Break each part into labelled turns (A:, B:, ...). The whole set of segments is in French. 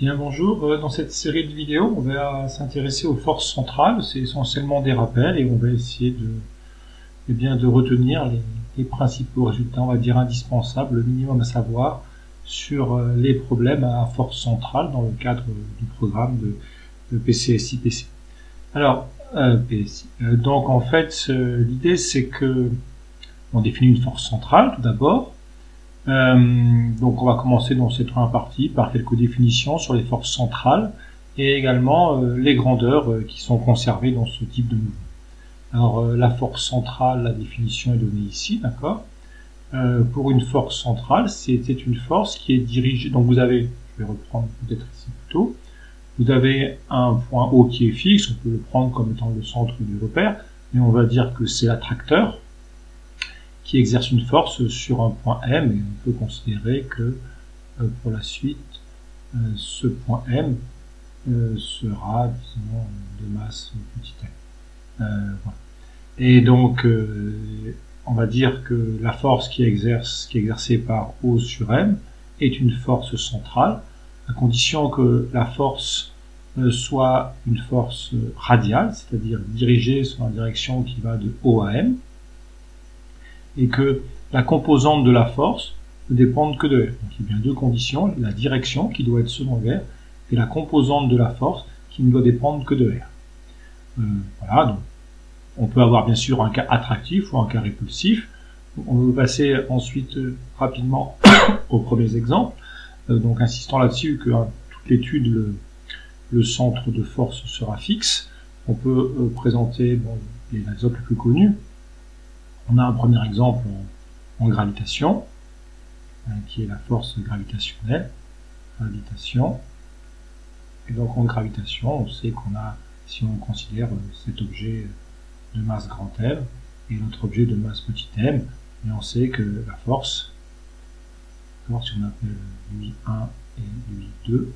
A: Bien, bonjour. Dans cette série de vidéos, on va s'intéresser aux forces centrales. C'est essentiellement des rappels et on va essayer de retenir les principaux résultats, on va dire indispensables, le minimum à savoir sur les problèmes à force centrale dans le cadre du programme de PCSI-PC. Alors, PSI. Donc en fait, l'idée c'est que on définit une force centrale tout d'abord. Donc on va commencer dans cette première partie par quelques définitions sur les forces centrales et également les grandeurs qui sont conservées dans ce type de mouvement. Alors la force centrale, la définition est donnée ici, d'accord. Pour une force centrale, c'est une force qui est dirigée, donc vous avez, je vais reprendre peut-être ici plutôt, vous avez un point O qui est fixe, on peut le prendre comme étant le centre du repère, mais on va dire que c'est l'attracteur qui exerce une force sur un point M, et on peut considérer que pour la suite, ce point M sera, disons, de masse petit m. Voilà. Et donc, on va dire que la force qui est exercée par O sur M est une force centrale, à condition que la force soit une force radiale, c'est-à-dire dirigée sur la direction qui va de O à M, et que la composante de la force ne dépende que de R. Donc il y a bien deux conditions, la direction qui doit être selon R, et la composante de la force qui ne doit dépendre que de R. Voilà, donc on peut avoir bien sûr un cas attractif ou un cas répulsif. On va passer ensuite rapidement aux premiers exemples, donc insistant là-dessus que toute l'étude, le centre de force sera fixe. On peut présenter les exemples les plus connus. On a un premier exemple en gravitation, qui est la force gravitationnelle, gravitation. Et donc en gravitation, on sait qu'on a, si on considère cet objet de masse grand M et l'autre objet de masse petit m, et on sait que la force, si on appelle lui 1 et lui 2,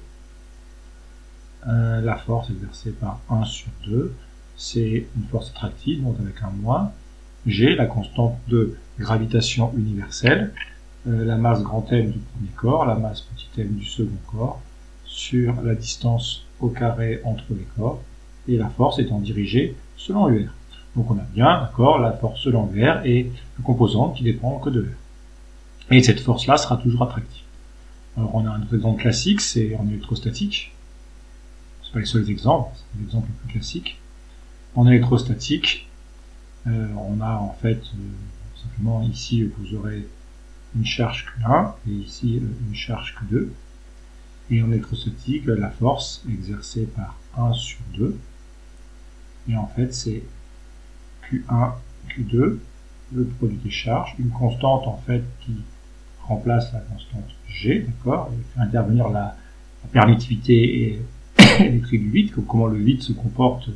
A: la force exercée par 1 sur 2, c'est une force attractive, donc avec un moins, G, la constante de gravitation universelle, la masse grand M du premier corps, la masse petit m du second corps, sur la distance au carré entre les corps, et la force étant dirigée selon UR. Donc on a bien, d'accord, la force selon UR et la composante qui dépend que de R. Et cette force-là sera toujours attractive. Alors on a un autre exemple classique, c'est en électrostatique. Ce pas les seuls exemples, c'est l'exemple le plus classique. En électrostatique, on a en fait simplement ici vous aurez une charge Q1 et ici une charge Q2, et en électrostatique la force exercée par 1 sur 2, et en fait c'est Q1, Q2, le produit des charges, une constante en fait qui remplace la constante G, d'accord, et fait intervenir la permittivité électrique du vide, comment le vide se comporte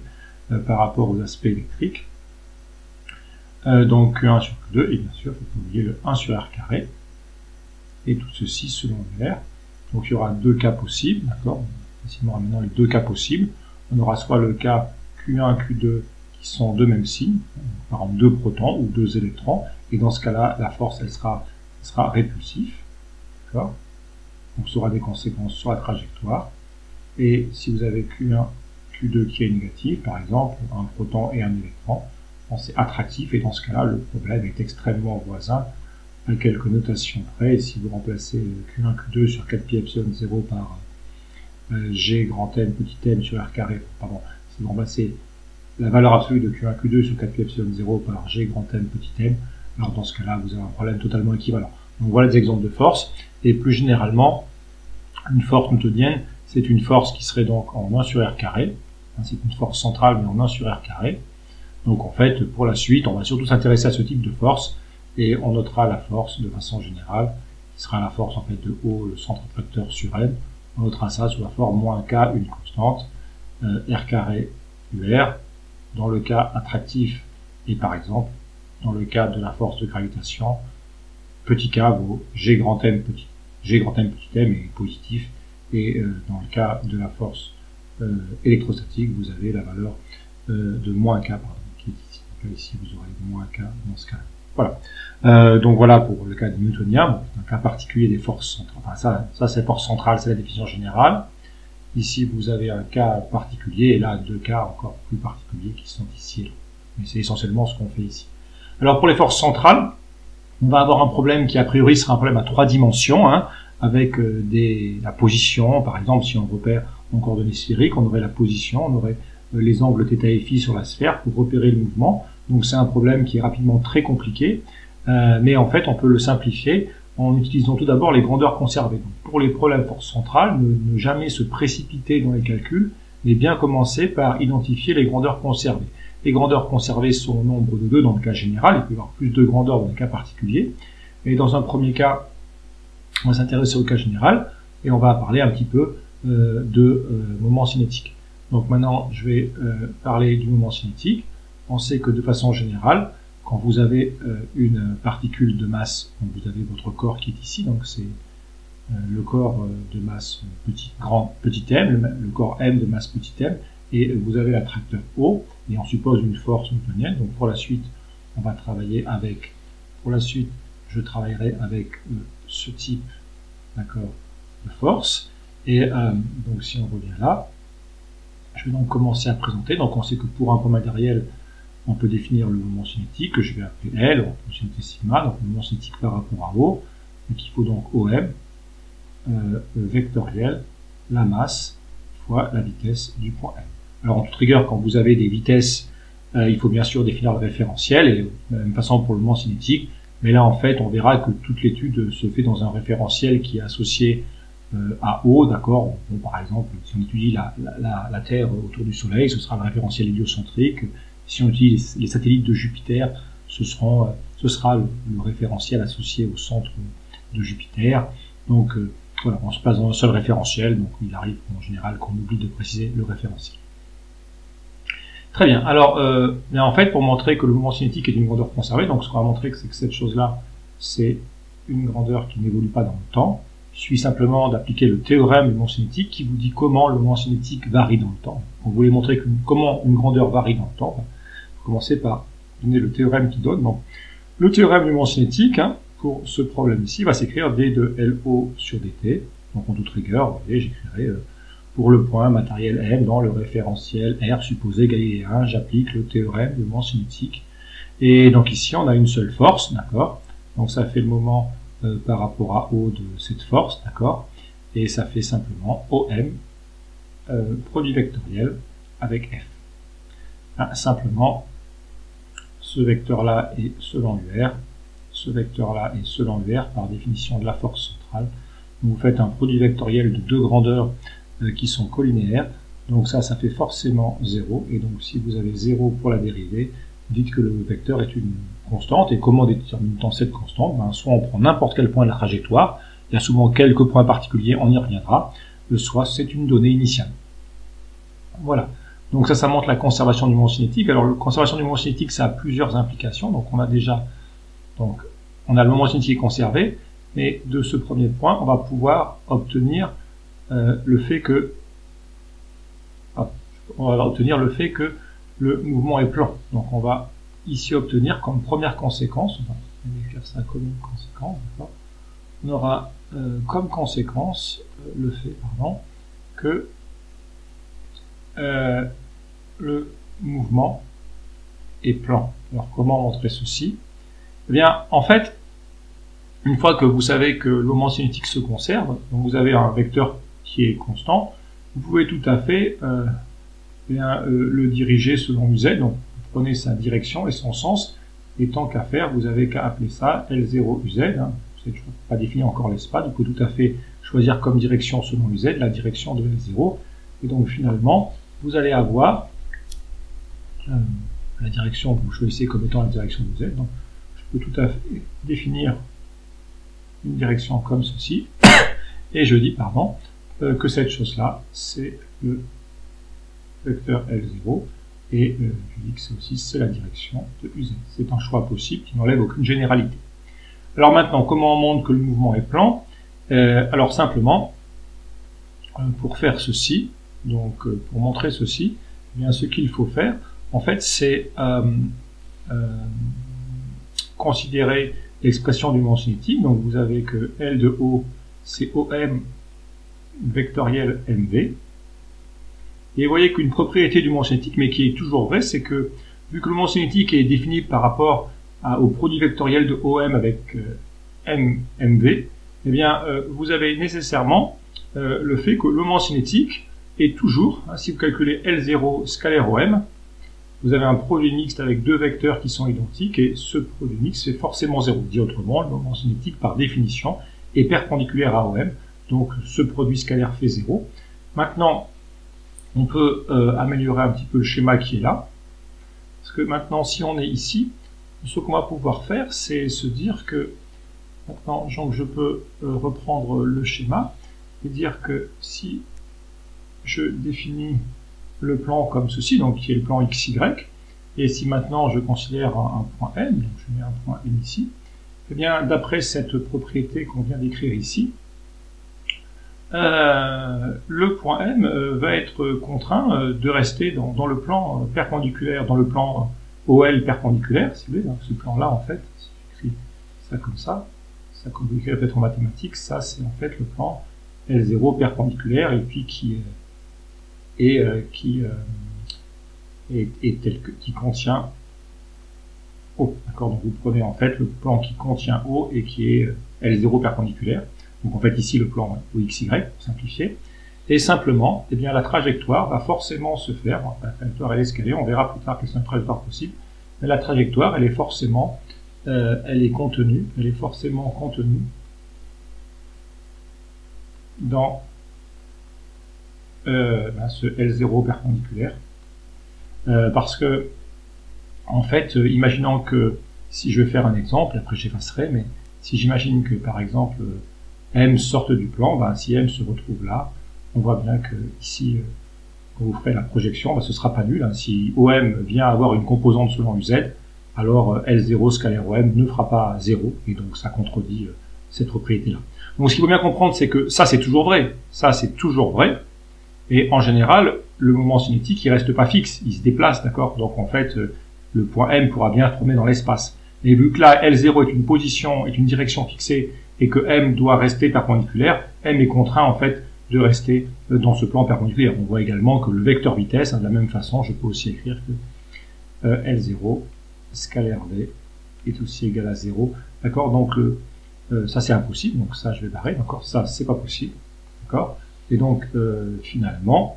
A: par rapport aux aspects électriques. Donc Q1 sur Q2, et bien sûr, il faut pas oublier le 1 sur R carré, et tout ceci selon R. Donc il y aura deux cas possibles, d'accord, facilement maintenant les deux cas possibles. On aura soit le cas Q1, Q2 qui sont deux mêmes signes, par exemple deux protons ou deux électrons, et dans ce cas-là, la force elle sera répulsive, d'accord. Donc ça aura des conséquences sur la trajectoire. Et si vous avez Q1, Q2 qui est négatif, par exemple un proton et un électron, c'est attractif, et dans ce cas-là, le problème est extrêmement voisin à quelques notations près. Et si vous remplacez Q1, Q2 sur 4 pi epsilon 0 par G grand M petit m sur R carré, pardon, si vous remplacez la valeur absolue de Q1, Q2 sur 4 pi epsilon 0 par G grand M petit m, alors dans ce cas-là, vous avez un problème totalement équivalent. Donc voilà des exemples de force, et plus généralement, une force newtonienne, c'est une force qui serait donc en 1 sur R carré, c'est une force centrale, mais en 1 sur R carré. Donc en fait, pour la suite, on va surtout s'intéresser à ce type de force, et on notera la force de façon générale, qui sera la force en fait de O, le centre attracteur sur M. On notera ça sous la forme moins K, une constante, R carré UR, dans le cas attractif, et par exemple, dans le cas de la force de gravitation, petit k vaut G grand M petit m est positif, et dans le cas de la force électrostatique, vous avez la valeur de moins K, pardon, qui est ici. Donc là, ici, vous aurez moins K dans ce cas. Voilà. Donc voilà pour le cas du newtonien, bon, c'est un cas particulier des forces centrales. Enfin, ça c'est force centrale, c'est la définition générale. Ici, vous avez un cas particulier, et là, deux cas encore plus particuliers qui sont ici et là. Mais c'est essentiellement ce qu'on fait ici. Alors, pour les forces centrales, on va avoir un problème qui, a priori, sera un problème à 3 dimensions, hein, avec la position. Par exemple, si on repère en coordonnées sphériques, on aurait la position, on aurait les angles θ et φ sur la sphère pour repérer le mouvement. Donc, c'est un problème qui est rapidement très compliqué, mais en fait, on peut le simplifier en utilisant tout d'abord les grandeurs conservées. Donc, pour les problèmes force centrale, ne jamais se précipiter dans les calculs, mais bien commencer par identifier les grandeurs conservées. Les grandeurs conservées sont au nombre de 2 dans le cas général, il peut y avoir plus de grandeurs dans le cas particulier. Et dans un premier cas, on va s'intéresser au cas général, et on va parler un petit peu de moment cinétique. Donc maintenant, je vais parler du moment cinétique. On sait que de façon générale, quand vous avez une particule de masse, donc vous avez votre corps qui est ici, donc c'est le corps de masse petit m, le corps m de masse petit m, et vous avez l'attracteur O, et on suppose une force newtonienne. Donc pour la suite, on va travailler avec, je travaillerai avec ce type, d'accord, de force. Et donc si on revient là, je vais donc commencer à présenter. Donc on sait que pour un point matériel, on peut définir le moment cinétique, que je vais appeler L, on peut aussi noter sigma, donc le moment cinétique par rapport à O. Donc il faut donc OM, vectoriel, la masse, fois la vitesse du point M. Alors en toute rigueur, quand vous avez des vitesses, il faut bien sûr définir le référentiel, et de la même façon pour le moment cinétique, mais là en fait on verra que toute l'étude se fait dans un référentiel qui est associé à O, d'accord. Bon, par exemple, si on étudie la Terre autour du Soleil, ce sera le référentiel héliocentrique. Si on utilise les satellites de Jupiter, ce sera le référentiel associé au centre de Jupiter. Donc voilà, on se place dans un seul référentiel, donc il arrive en général qu'on oublie de préciser le référentiel. Très bien, alors en fait, pour montrer que le mouvement cinétique est d'une grandeur conservée, donc ce qu'on va montrer, c'est que cette chose-là, c'est une grandeur qui n'évolue pas dans le temps. Il suffit simplement d'appliquer le théorème du mouvement cinétique qui vous dit comment le mouvement cinétique varie dans le temps. Donc, vous voulez montrer comment une grandeur varie dans le temps. Vous commencez par donner le théorème qui donne. Donc, le théorème du mouvement cinétique, hein, pour ce problème ici, va s'écrire d de LO sur dt. Donc en toute rigueur, vous voyez, j'écrirai pour le point matériel M dans le référentiel R supposé galiléen, j'applique le théorème du mouvement cinétique. Et donc ici, on a une seule force, d'accord. Donc ça fait le moment par rapport à O de cette force, d'accord. Et ça fait simplement OM, produit vectoriel avec F. Ah, simplement, ce vecteur-là est selon UR, ce vecteur-là est selon UR par définition de la force centrale. Donc vous faites un produit vectoriel de deux grandeurs qui sont collinéaires. Donc ça fait forcément 0. Et donc si vous avez 0 pour la dérivée, dites que le vecteur est une constante. Et comment détermine-t-on cette constante? Soit on prend n'importe quel point de la trajectoire, il y a souvent quelques points particuliers, on y reviendra, soit c'est une donnée initiale. Voilà. Donc ça montre la conservation du moment cinétique. Alors la conservation du moment cinétique, ça a plusieurs implications. Donc on a déjà, on a le moment cinétique conservé, mais de ce premier point, on va pouvoir obtenir le fait que le mouvement est plan. Donc on va ici obtenir comme première conséquence, on va écrire ça comme une conséquence, on aura comme conséquence le fait que le mouvement est plan. Alors comment montrer ceci? Eh bien, en fait, une fois que vous savez que le moment cinétique se conserve, donc vous avez un vecteur qui est constant, vous pouvez tout à fait le diriger selon UZ. Donc vous prenez sa direction et son sens, et tant qu'à faire, vous avez qu'à appeler ça L0 UZ. Hein. C'est toujours pas défini encore l'espace, vous pouvez tout à fait choisir comme direction selon UZ la direction de L0. Et donc finalement, vous allez avoir la direction que vous choisissez comme étant la direction de Z. Donc je peux tout à fait définir une direction comme ceci, et je dis, que cette chose-là, c'est le vecteur L0, et je dis que c'est aussi c'est la direction de UZ. C'est un choix possible qui n'enlève aucune généralité. Alors maintenant, comment on montre que le mouvement est plan? Alors simplement, pour faire ceci, donc pour montrer ceci, eh bien ce qu'il faut faire, en fait, c'est considérer l'expression du moment cinétique. Donc vous avez que L de O, c'est OM vectoriel MV, Et vous voyez qu'une propriété du moment cinétique, mais qui est toujours vraie, c'est que vu que le moment cinétique est défini par rapport au produit vectoriel de OM avec MV, eh bien, vous avez nécessairement le fait que le moment cinétique est toujours, si vous calculez L0 scalaire OM, vous avez un produit mixte avec deux vecteurs qui sont identiques, et ce produit mixte est forcément 0. Dit autrement, le moment cinétique, par définition, est perpendiculaire à OM, donc ce produit scalaire fait 0. Maintenant, on peut améliorer un petit peu le schéma qui est là, parce que maintenant, si on est ici, ce qu'on va pouvoir faire, c'est se dire que, maintenant, donc, je peux reprendre le schéma, et dire que si je définis le plan comme ceci, donc qui est le plan XY, et si maintenant je considère un point M, donc je mets un point M ici, eh bien, d'après cette propriété qu'on vient d'écrire ici, le point M va être contraint de rester dans le plan perpendiculaire, dans le plan OL perpendiculaire, si vous voulez, donc ce plan-là, en fait, si j'écris ça comme ça comme vous écrivez peut-être en mathématiques, ça c'est en fait le plan L0 perpendiculaire, et puis qui contient O. D'accord, donc vous prenez en fait le plan qui contient O et qui est L0 perpendiculaire. Donc en fait ici le plan OXY, pour simplifier. Et simplement, eh bien, la trajectoire va forcément se faire, la trajectoire elle est scalée, on verra plus tard quelles sont les trajectoires possibles, mais la trajectoire elle est forcément, elle est forcément contenue dans ce L0 perpendiculaire, parce que en fait, imaginons que si je vais faire un exemple, après j'effacerai, mais si j'imagine que par exemple M sorte du plan, si M se retrouve là, on voit bien que ici, quand vous ferez la projection, ce sera pas nul. Si OM vient avoir une composante selon UZ, alors L0 scalaire OM ne fera pas 0, et donc ça contredit cette propriété-là. Donc ce qu'il faut bien comprendre, c'est que ça c'est toujours vrai, et en général, le moment cinétique, il reste pas fixe, il se déplace, d'accord? Donc en fait, le point M pourra bien être promené dans l'espace. Et vu que là, L0 est une position, est une direction fixée, et que M doit rester perpendiculaire, M est contraint en fait de rester dans ce plan perpendiculaire. On voit également que le vecteur vitesse, de la même façon, je peux aussi écrire que L0 scalaire V est aussi égal à 0. D'accord? Donc ça c'est impossible, donc ça je vais barrer, d'accord? Ça c'est pas possible, d'accord? Et donc finalement,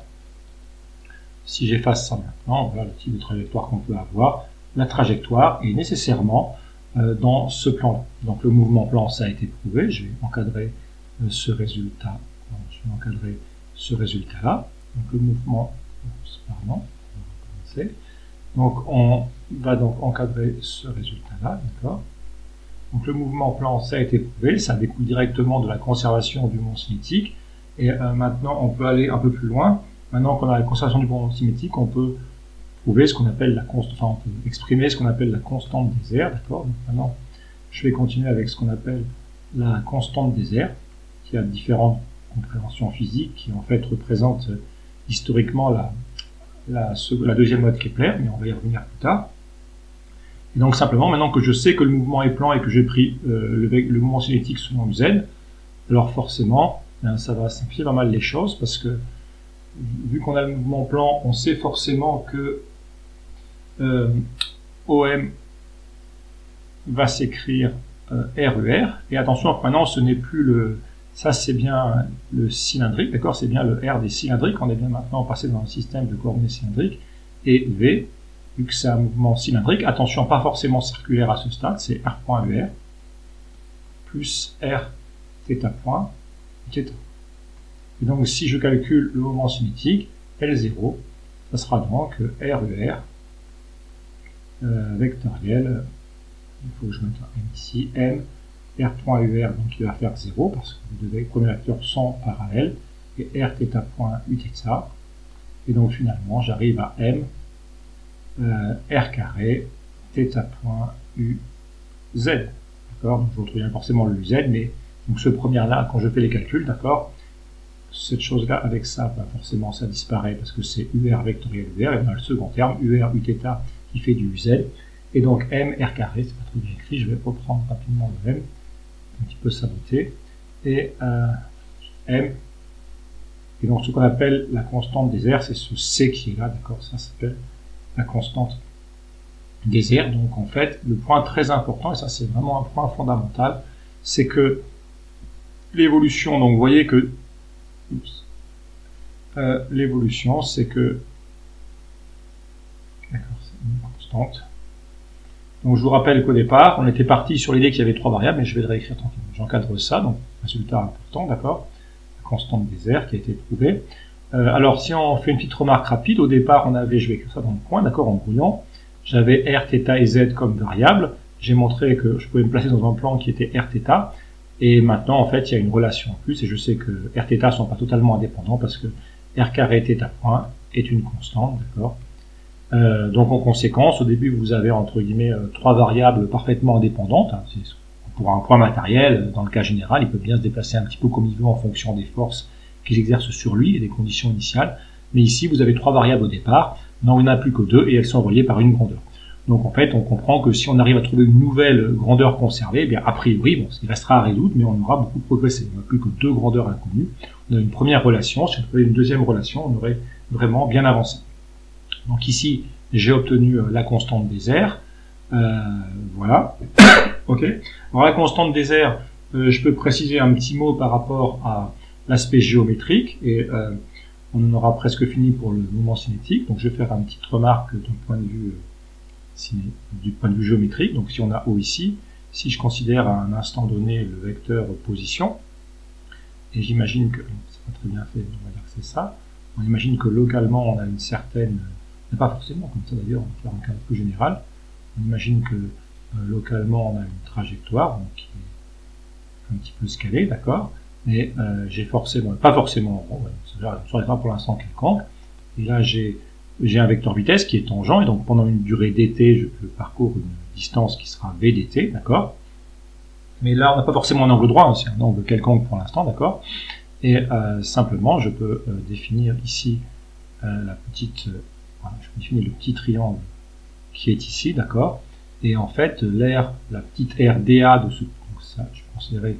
A: si j'efface ça maintenant, voilà le type de trajectoire qu'on peut avoir. La trajectoire est nécessairement dans ce plan-là. Donc le mouvement plan, ça a été prouvé. Je vais encadrer ce résultat. Je vais encadrer ce résultat-là. Donc le mouvement, pardon, on va commencer. Donc on va donc encadrer ce résultat-là, d'accord. Donc le mouvement plan, ça a été prouvé. Ça découle directement de la conservation du moment cinétique. Et maintenant, on peut aller un peu plus loin. Maintenant qu'on a la conservation du moment cinétique, on peut prouver ce qu'on appelle la constante, enfin on peut exprimer ce qu'on appelle la constante des airs, d'accord. Donc maintenant, je vais continuer avec ce qu'on appelle la constante des airs, qui a différentes compréhensions physiques, qui en fait représente historiquement la deuxième loi de Kepler, mais on va y revenir plus tard. Et donc simplement, maintenant que je sais que le mouvement est plan et que j'ai pris le mouvement cinétique selon Z, alors forcément, ça va simplifier pas mal les choses, parce que vu qu'on a le mouvement plan, on sait forcément que OM va s'écrire RER, et attention, maintenant ce n'est plus ça c'est bien le cylindrique, d'accord, c'est bien le R des cylindriques, on est bien maintenant passé dans un système de coordonnées cylindriques, et V, vu que c'est un mouvement cylindrique, attention, pas forcément circulaire à ce stade, c'est R.ER plus R θ point θ. Et donc si je calcule le moment cinétique, L0, ça sera donc RER vectoriel, il faut que je mette un M ici, M, R.ER, donc il va faire 0, parce que les premiers vecteurs sont parallèles, et Rθ point Uθ, et donc finalement j'arrive à M, R carré, θ point UZ, d'accord, donc je retrouve bien forcément le UZ, mais donc ce premier-là, quand je fais les calculs, d'accord, cette chose-là, avec ça, forcément ça disparaît, parce que c'est UR vectoriel UR, et dans le second terme, UR Uθ qui fait du UZ, et donc M, R carré, c'est pas très bien écrit, je vais reprendre rapidement le M, un petit peu saboté, et M, Et donc, ce qu'on appelle la constante des airs, c'est ce C qui est là, d'accord? Ça s'appelle la constante des airs. Donc, en fait, le point très important, et ça, c'est vraiment un point fondamental, c'est que l'évolution, donc, vous voyez que l'évolution, c'est que, d'accord, c'est une constante. Donc, je vous rappelle qu'au départ, on était parti sur l'idée qu'il y avait 3 variables, mais je vais le réécrire tranquillement. J'encadre ça, donc, résultat important, d'accord? La constante des airs qui a été trouvée. Alors, si on fait une petite remarque rapide, au départ, on avait, je vais écrire ça dans le coin, d'accord, en brouillon. J'avais R, θ et Z comme variables. J'ai montré que je pouvais me placer dans un plan qui était R, θ. Et maintenant, en fait, il y a une relation en plus, et je sais que R, θ ne sont pas totalement indépendants parce que R carré θ point est une constante, d'accord? Donc, en conséquence, au début, vous avez, entre guillemets, 3 variables parfaitement indépendantes. Hein, pour un point matériel, dans le cas général, il peut bien se déplacer un petit peu comme il veut en fonction des forces qu'il exerce sur lui et des conditions initiales. Mais ici, vous avez 3 variables au départ. Non, il n'y en a plus que 2 et elles sont reliées par une grandeur. Donc, en fait, on comprend que si on arrive à trouver une nouvelle grandeur conservée, eh bien, a priori, bon, il restera à résoudre, mais on aura beaucoup progressé. On n'a plus que 2 grandeurs inconnues. On a une première relation. Si on trouvait une deuxième relation, on aurait vraiment bien avancé. Donc ici, j'ai obtenu la constante des airs. Voilà. Ok. Alors la constante des airs, je peux préciser un petit mot par rapport à l'aspect géométrique et on en aura presque fini pour le mouvement cinétique. Donc je vais faire une petite remarque du point de vue géométrique. Donc si on a O ici, si je considère à un instant donné le vecteur position, et j'imagine que c'est pas très bien fait, on va dire que c'est ça. On imagine que localement on a une certaine, pas forcément comme ça d'ailleurs, on va faire un cas plus général. On imagine que localement on a une trajectoire donc, qui est un petit peu scalée, d'accord. Et j'ai forcément, pas forcément, bon, ça ne pas pour l'instant quelconque. Et là j'ai un vecteur vitesse qui est tangent, et donc pendant une durée dt, je parcours une distance qui sera v dt, d'accord. Mais là on n'a pas forcément un angle droit, hein, c'est un angle quelconque pour l'instant, d'accord. Et simplement je peux définir ici la petite, voilà, je définis le petit triangle qui est ici, d'accord. Et en fait l'aire, la petite aire dA de ce, donc ça je considérais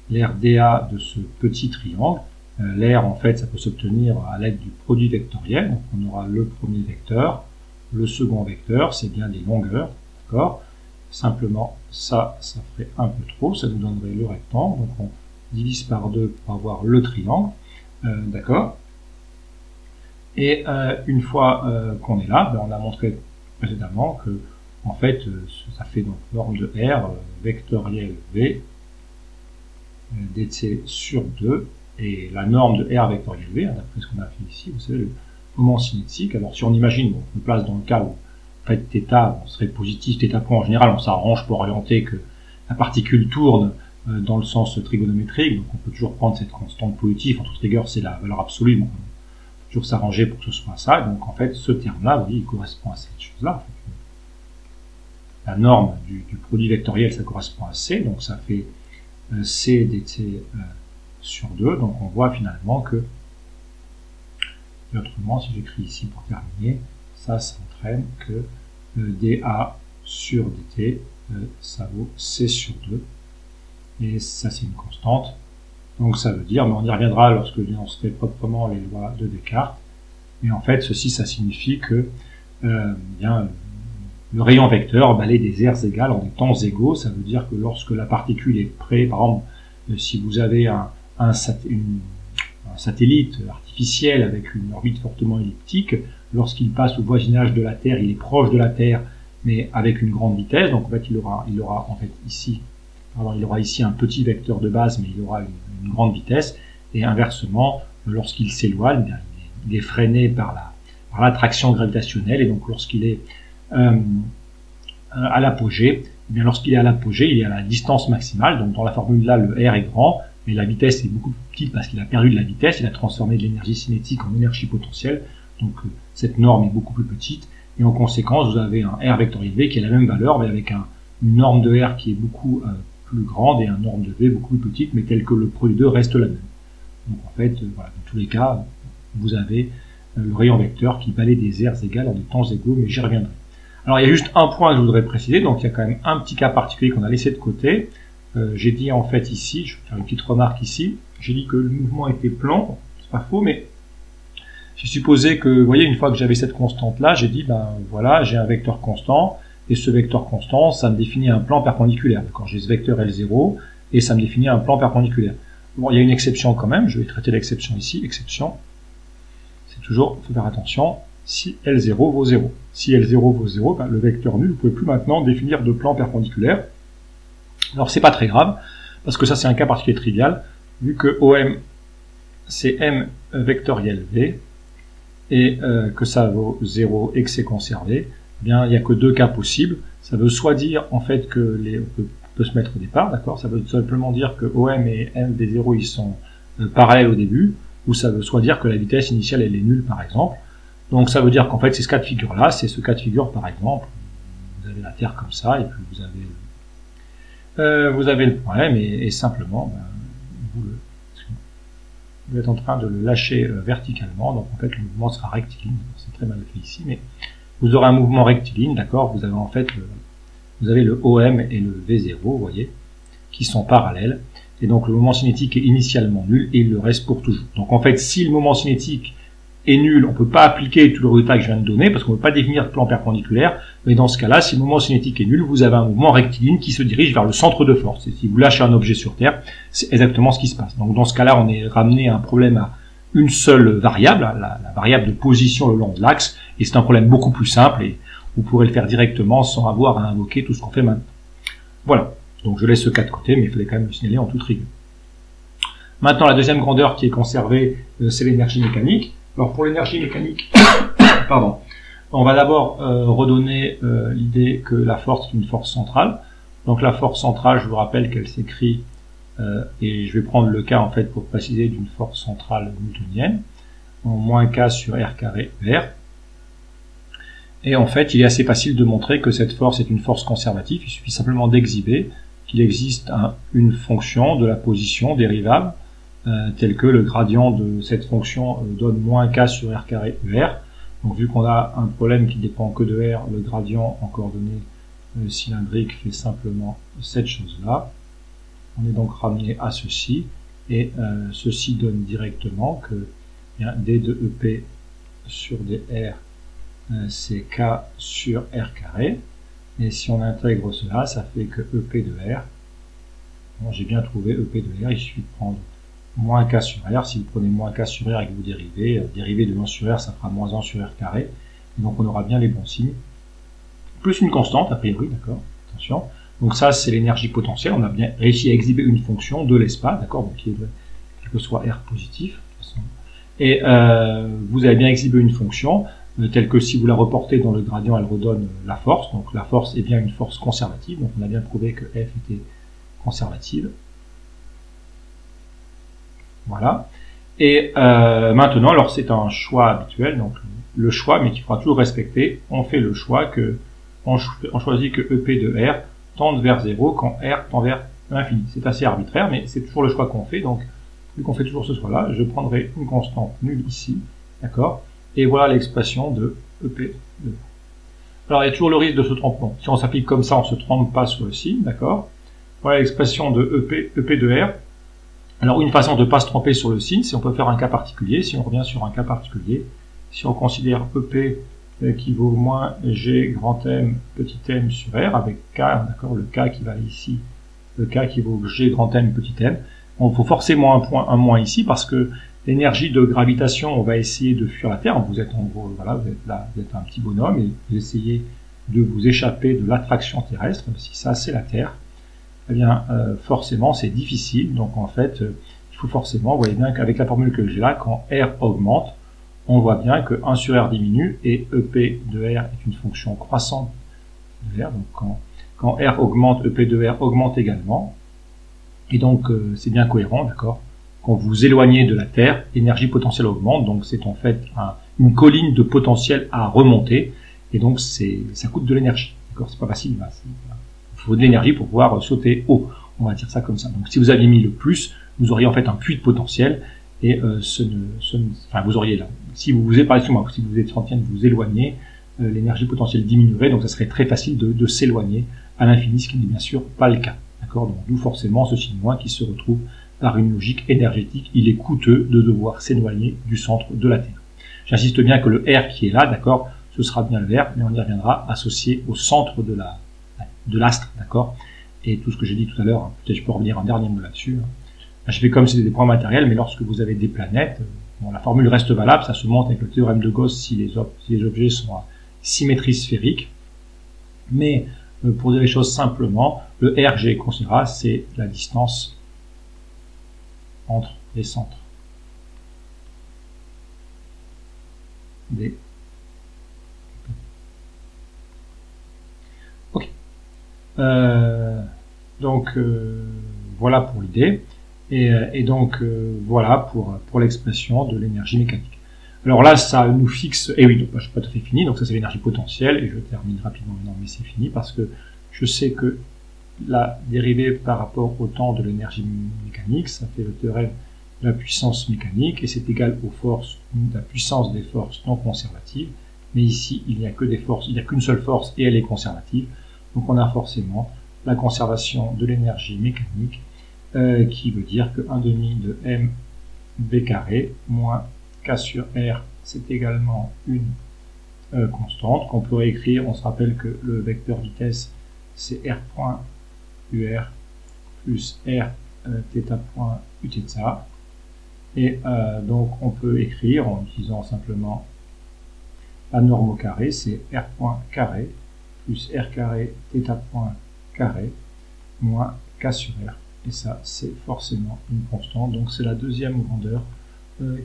A: l'aire dA de ce petit triangle. L'aire, en fait, ça peut s'obtenir à l'aide du produit vectoriel. Donc, on aura le premier vecteur, le second vecteur, c'est bien des longueurs, d'accord. Simplement, ça ferait un peu trop, ça nous donnerait le rectangle. Donc, on divise par 2 pour avoir le triangle, d'accord. Et une fois qu'on est là, ben, on a montré précédemment que, en fait, ça fait donc norme de R vectorielle V dt sur 2, et la norme de R vectorielle V, hein, d'après ce qu'on a fait ici, vous savez, le moment cinétique. Alors si on imagine, bon, on se place dans le cas où en fait θ serait positif, θ point en général, on s'arrange pour orienter que la particule tourne dans le sens trigonométrique, donc on peut toujours prendre cette constante positive, en toute rigueur c'est la valeur absolue, donc on peut toujours s'arranger pour que ce soit ça, donc en fait ce terme-là, vous voyez, il correspond à cette chose-là. En fait. La norme du produit vectoriel, ça correspond à C, donc ça fait C dt sur 2, donc on voit finalement que, et autrement, si j'écris ici pour terminer, ça entraîne que dA sur dt, ça vaut C sur 2, et ça c'est une constante, donc ça veut dire, mais on y reviendra lorsque on se fait proprement les lois de Descartes, mais en fait ceci ça signifie que bien, le rayon vecteur balaye des aires égales en des temps égaux. Ça veut dire que lorsque la particule est près, par exemple, si vous avez un satellite artificiel avec une orbite fortement elliptique, lorsqu'il passe au voisinage de la Terre, il est proche de la Terre, mais avec une grande vitesse. Donc en fait, il aura en fait ici, pardon, il aura ici un petit vecteur de base, mais il aura une grande vitesse. Et inversement, lorsqu'il s'éloigne, il est freiné par l'attraction gravitationnelle, et donc lorsqu'il est à l'apogée, eh bien lorsqu'il est à l'apogée, il est à la distance maximale, donc dans la formule là, le R est grand, mais la vitesse est beaucoup plus petite parce qu'il a perdu de la vitesse, il a transformé de l'énergie cinétique en énergie potentielle, donc cette norme est beaucoup plus petite, et en conséquence, vous avez un R vectoriel V qui a la même valeur, mais avec une norme de R qui est beaucoup plus grande et une norme de V beaucoup plus petite, mais telle que le produit 2 reste la même. Donc en fait, voilà, dans tous les cas, vous avez le rayon vecteur qui balaye des aires égales en des temps égaux, mais j'y reviendrai. Alors il y a juste un point que je voudrais préciser, donc il y a quand même un petit cas particulier qu'on a laissé de côté. J'ai dit en fait ici, je vais faire une petite remarque ici, j'ai dit que le mouvement était plan, c'est pas faux, mais J'ai supposé que, vous voyez, une fois que j'avais cette constante-là, j'ai dit, ben voilà, j'ai un vecteur constant, et ce vecteur constant, ça me définit un plan perpendiculaire. D'accord, j'ai ce vecteur L0, et ça me définit un plan perpendiculaire. Bon, il y a une exception quand même, je vais traiter l'exception ici. Exception, c'est toujours, il faut faire attention, si L0 vaut 0. Si L0 vaut 0, ben, le vecteur nul, vous ne pouvez plus maintenant définir de plan perpendiculaire. Alors, c'est pas très grave, parce que ça, c'est un cas particulier trivial, vu que OM, c'est M vectoriel V, et que ça vaut 0 et que c'est conservé, eh bien, il n'y a que deux cas possibles. Ça veut soit dire, en fait, que on peut se mettre au départ, d'accord? Ça veut simplement dire que OM et M des 0, ils sont parallèles au début, ou ça veut soit dire que la vitesse initiale, elle est nulle, par exemple. Donc, ça veut dire qu'en fait, c'est ce cas de figure-là, c'est ce cas de figure, par exemple. Vous avez la Terre comme ça, et puis vous avez le point M, et simplement, ben, vous êtes en train de le lâcher verticalement, donc en fait le mouvement sera rectiligne, c'est très mal fait ici, mais vous aurez un mouvement rectiligne, d'accord, vous avez en fait vous avez le OM et le V0, vous voyez, qui sont parallèles, et donc le moment cinétique est initialement nul, et il le reste pour toujours. Donc en fait, si le moment cinétique est nul, on ne peut pas appliquer tout le résultat que je viens de donner, parce qu'on ne peut pas définir de plan perpendiculaire, mais dans ce cas-là, si le moment cinétique est nul, vous avez un mouvement rectiligne qui se dirige vers le centre de force. Et si vous lâchez un objet sur Terre, c'est exactement ce qui se passe. Donc dans ce cas-là, on est ramené à un problème à une seule variable, la variable de position le long de l'axe, et c'est un problème beaucoup plus simple, et vous pourrez le faire directement sans avoir à invoquer tout ce qu'on fait maintenant. Voilà, donc je laisse ce cas de côté, mais il fallait quand même le signaler en toute rigueur. Maintenant, la deuxième grandeur qui est conservée, c'est l'énergie mécanique. Alors pour l'énergie mécanique, pardon, on va d'abord redonner l'idée que la force est une force centrale. Donc la force centrale, je vous rappelle qu'elle s'écrit, et je vais prendre le cas en fait pour préciser d'une force centrale newtonienne, en moins K sur R carré R. Et en fait, il est assez facile de montrer que cette force est une force conservative. Il suffit simplement d'exhiber qu'il existe une fonction de la position dérivable tel que le gradient de cette fonction donne moins K sur R carré ER. Donc vu qu'on a un problème qui dépend que de R, le gradient en coordonnées cylindriques fait simplement cette chose-là. On est donc ramené à ceci, et ceci donne directement que D de EP sur dr c'est K sur R carré, et si on intègre cela, ça fait que EP de R, bon, j'ai bien trouvé EP de R, il suffit de prendre moins K sur R. Si vous prenez moins K sur R et que vous dérivez, dériver de 1 sur R, ça fera moins 1 sur R carré. Et donc on aura bien les bons signes. Plus une constante, a priori, d'accord, attention. Donc ça, c'est l'énergie potentielle. On a bien réussi à exhiber une fonction de l'espace, d'accord, donc quel que soit R positif. Et vous avez bien exhibé une fonction, telle que si vous la reportez dans le gradient, elle redonne la force. Donc la force est bien une force conservative. Donc on a bien prouvé que F était conservative. Voilà. Et maintenant, alors c'est un choix habituel, donc le choix, mais qu'il faudra toujours respecter. On fait le choix que on choisit que EP de R tende vers 0 quand R tend vers l'infini. C'est assez arbitraire, mais c'est toujours le choix qu'on fait. Donc, vu qu'on fait toujours ce choix-là, je prendrai une constante nulle ici, d'accord. Et voilà l'expression de EP de R. Alors, il y a toujours le risque de se tromper. Bon, si on s'applique comme ça, on se trompe pas sur le signe, d'accord. Voilà l'expression de EP de R. Alors, une façon de ne pas se tromper sur le signe, c'est on peut faire un cas particulier. Si on revient sur un cas particulier, si on considère EP qui vaut moins G grand M petit m sur R, avec K, d'accord, le K qui va ici, le K qui vaut G grand M petit m, il faut forcément un moins ici, parce que l'énergie de gravitation, on va essayer de fuir la Terre. Vous êtes en gros, voilà, vous êtes là, vous êtes un petit bonhomme, et vous essayez de vous échapper de l'attraction terrestre. Si ça, c'est la Terre, eh bien, forcément, c'est difficile. Donc, en fait, il faut forcément, vous voyez bien qu'avec la formule que j'ai là, quand R augmente, on voit bien que 1 sur R diminue, et EP de R est une fonction croissante de R. Donc, quand R augmente, EP de R augmente également. Et donc, c'est bien cohérent, d'accord. Quand vous vous éloignez de la Terre, l'énergie potentielle augmente. Donc, c'est en fait une colline de potentiel à remonter. Et donc, ça coûte de l'énergie. D'accord, c'est pas facile. Là, il faut de l'énergie pour pouvoir sauter haut. On va dire ça comme ça. Donc, si vous aviez mis le plus, vous auriez en fait un puits de potentiel. Et enfin, vous auriez là. Si vous vous épargnez, si vous êtes en train de vous éloigner, l'énergie potentielle diminuerait. Donc, ça serait très facile de s'éloigner à l'infini, ce qui n'est bien sûr pas le cas. D'accord. Donc, d'où forcément ce signe moins qui se retrouve par une logique énergétique. Il est coûteux de devoir s'éloigner du centre de la Terre. J'insiste bien que le R qui est là, d'accord, ce sera bien le R, mais on y reviendra, associé au centre de l'astre, d'accord. Et tout ce que j'ai dit tout à l'heure, peut-être je peux revenir un dernier mot là-dessus. Je fais comme si c'était des points matériels, mais lorsque vous avez des planètes, bon, la formule reste valable, ça se montre avec le théorème de Gauss si les objets sont à symétrie sphérique. Mais pour dire les choses simplement, le R que j'ai considéré, c'est la distance entre les centres des. Ok. Donc voilà pour l'idée. Et donc voilà pour l'expression de l'énergie mécanique. Alors là, ça nous fixe, et oui, donc je suis pas tout à fait fini, donc ça c'est l'énergie potentielle, et je termine rapidement maintenant, mais c'est fini, parce que je sais que la dérivée par rapport au temps de l'énergie mécanique, ça fait le théorème de la puissance mécanique, et c'est égal aux forces, la puissance des forces non conservatives, mais ici, il n'y a que des forces, il n'y a qu'une seule force, et elle est conservative, donc on a forcément la conservation de l'énergie mécanique, qui veut dire que 1 demi de mv carré moins k sur r, c'est également une constante qu'on peut réécrire. On se rappelle que le vecteur vitesse, c'est r point ur plus r θ point uθ. Et donc on peut écrire en utilisant simplement la norme au carré, c'est r point carré plus r carré θ point carré moins k sur r. Et ça, c'est forcément une constante. Donc c'est la deuxième grandeur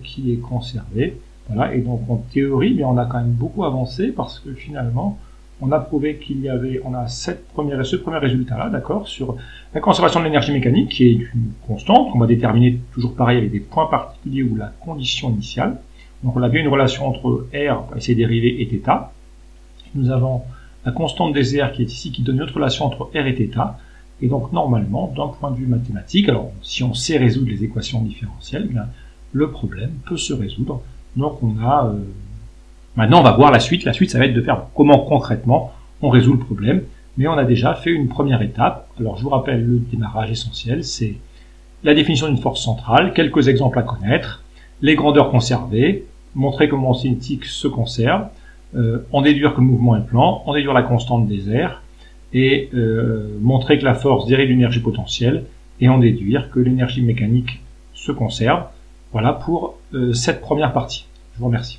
A: qui est conservée. Voilà. Et donc en théorie, bien, on a quand même beaucoup avancé parce que finalement, on a prouvé qu'il y avait, on a ce premier résultat-là, d'accord, sur la conservation de l'énergie mécanique, qui est une constante qu'on va déterminer toujours pareil avec des points particuliers ou la condition initiale. Donc on a bien une relation entre R et ses dérivés et θ. Nous avons la constante des R qui est ici, qui donne une autre relation entre R et θ. Et donc, normalement, d'un point de vue mathématique, alors, si on sait résoudre les équations différentielles, eh bien, le problème peut se résoudre. Donc, on a, maintenant, on va voir la suite. La suite, ça va être de faire comment, concrètement, on résout le problème. Mais on a déjà fait une première étape. Alors, je vous rappelle le démarrage essentiel, c'est la définition d'une force centrale, quelques exemples à connaître, les grandeurs conservées, montrer comment cinétique se conserve, en déduire que le mouvement est plan, en déduire la constante des airs, et montrer que la force dérive de l'énergie potentielle, et en déduire que l'énergie mécanique se conserve. Voilà pour cette première partie. Je vous remercie.